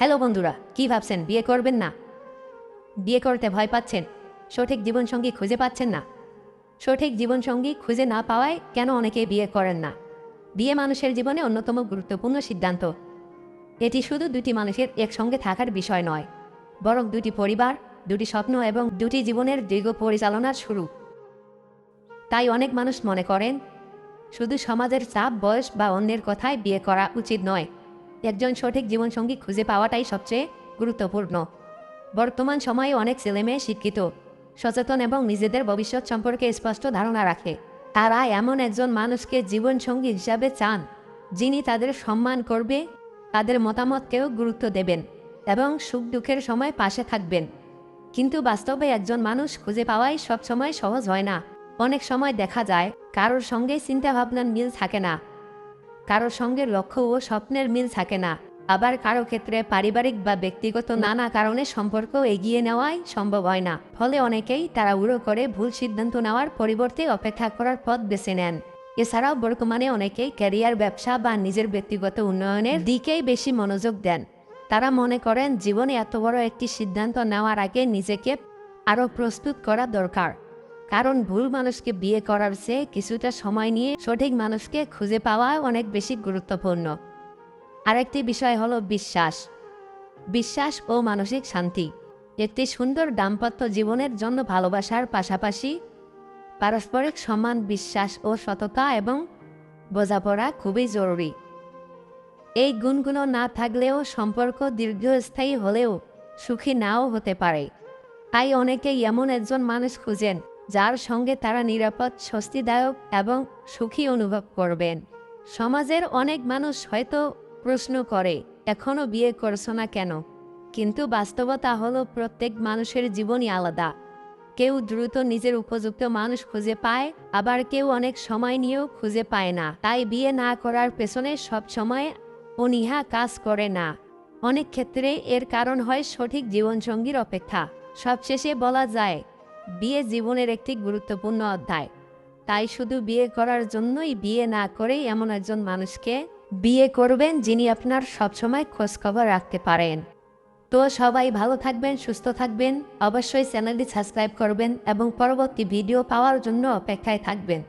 Hello বন্ধুরা, কি ভাবছেন বিয়ে করবেন না? বিয়ে করতে ভয় পাচ্ছেন? সঠিক জীবনসঙ্গী খুঁজে পাচ্ছেন না? সঠিক জীবনসঙ্গী খুঁজে না পাওয়ায় কেন অনেকে বিয়ে করেন না? বিয়ে মানুষের জীবনে অন্যতম গুরুত্বপূর্ণ সিদ্ধান্ত। এটি শুধু দুটি মানুষের একসঙ্গে থাকার বিষয় নয়, বরং দুটি পরিবার, দুটি স্বপ্ন এবং দুটি জীবনের দীর্ঘ পরিচালনার শুরু। তাই অনেক মানুষ মনে করেন শুধু সমাজের চাপ, বয়স বা অন্যের কথায় বিয়ে করা উচিত নয়। একজন সঠিক জীবনসঙ্গী খুঁজে পাওয়াটাই সবচেয়ে গুরুত্বপূর্ণ। বর্তমান সময়ে অনেক ছেলেমেয়ে শিক্ষিত, সচেতন এবং নিজেদের ভবিষ্যৎ সম্পর্কে স্পষ্ট ধারণা রাখে। তারা এমন একজন মানুষকে জীবনসঙ্গী হিসাবে চান, যিনি তাদের সম্মান করবে, তাদের মতামতকেও গুরুত্ব দেবেন এবং সুখ দুঃখের সময় পাশে থাকবেন। কিন্তু বাস্তবে একজন মানুষ খুঁজে পাওয়াই সবসময় সহজ হয় না। অনেক সময় দেখা যায় কারোর সঙ্গে চিন্তাভাবনার মিল থাকে না, কারোর সঙ্গে লক্ষ্য ও স্বপ্নের মিল থাকে না, আবার কারো ক্ষেত্রে পারিবারিক বা ব্যক্তিগত নানা কারণে সম্পর্ক এগিয়ে নেওয়াই সম্ভব হয় না। ফলে অনেকেই তাড়াহুড়ো করে ভুল সিদ্ধান্ত নেওয়ার পরিবর্তে অপেক্ষা করার পথ বেছে নেন। এছাড়াও বর্তমানে অনেকেই ক্যারিয়ার, ব্যবসা বা নিজের ব্যক্তিগত উন্নয়নের দিকেই বেশি মনোযোগ দেন। তারা মনে করেন জীবনে এত বড় একটি সিদ্ধান্ত নেওয়ার আগে নিজেকে আরও প্রস্তুত করা দরকার। কারণ ভুল মানুষকে বিয়ে করার চেয়ে কিছুটা সময় নিয়ে সঠিক মানুষকে খুঁজে পাওয়া অনেক বেশি গুরুত্বপূর্ণ। আরেকটি বিষয় হলো বিশ্বাস। বিশ্বাস ও মানসিক শান্তি। একটি সুন্দর দাম্পত্য জীবনের জন্য ভালোবাসার পাশাপাশি পারস্পরিক সম্মান, বিশ্বাস ও সততা এবং বোঝাপড়া খুবই জরুরি। এই গুণগুলো না থাকলেও সম্পর্ক দীর্ঘস্থায়ী হলেও সুখী নাও হতে পারে। তাই অনেকেই এমন একজন মানুষ খুঁজেন যার সঙ্গে তারা নিরাপদ, স্বস্তিদায়ক এবং সুখী অনুভব করবেন। সমাজের অনেক মানুষ হয়তো প্রশ্ন করে, এখনও বিয়ে করছো না কেন? কিন্তু বাস্তবতা হলো প্রত্যেক মানুষের জীবনই আলাদা। কেউ দ্রুত নিজের উপযুক্ত মানুষ খুঁজে পায়, আবার কেউ অনেক সময় নিয়েও খুঁজে পায় না। তাই বিয়ে না করার পেছনে সবসময় অনীহা কাজ করে না। অনেক ক্ষেত্রে এর কারণ হয় সঠিক জীবনসঙ্গীর অপেক্ষা। সবশেষে বলা যায়, বিয়ে জীবনের একটি গুরুত্বপূর্ণ অধ্যায়। তাই শুধু বিয়ে করার জন্যই বিয়ে না করেই এমন একজন মানুষকে বিয়ে করবেন যিনি আপনার সবসময় খোঁজখবর রাখতে পারেন। তো সবাই ভালো থাকবেন, সুস্থ থাকবেন। অবশ্যই চ্যানেলটি সাবস্ক্রাইব করবেন এবং পরবর্তী ভিডিও পাওয়ার জন্য অপেক্ষায় থাকবেন।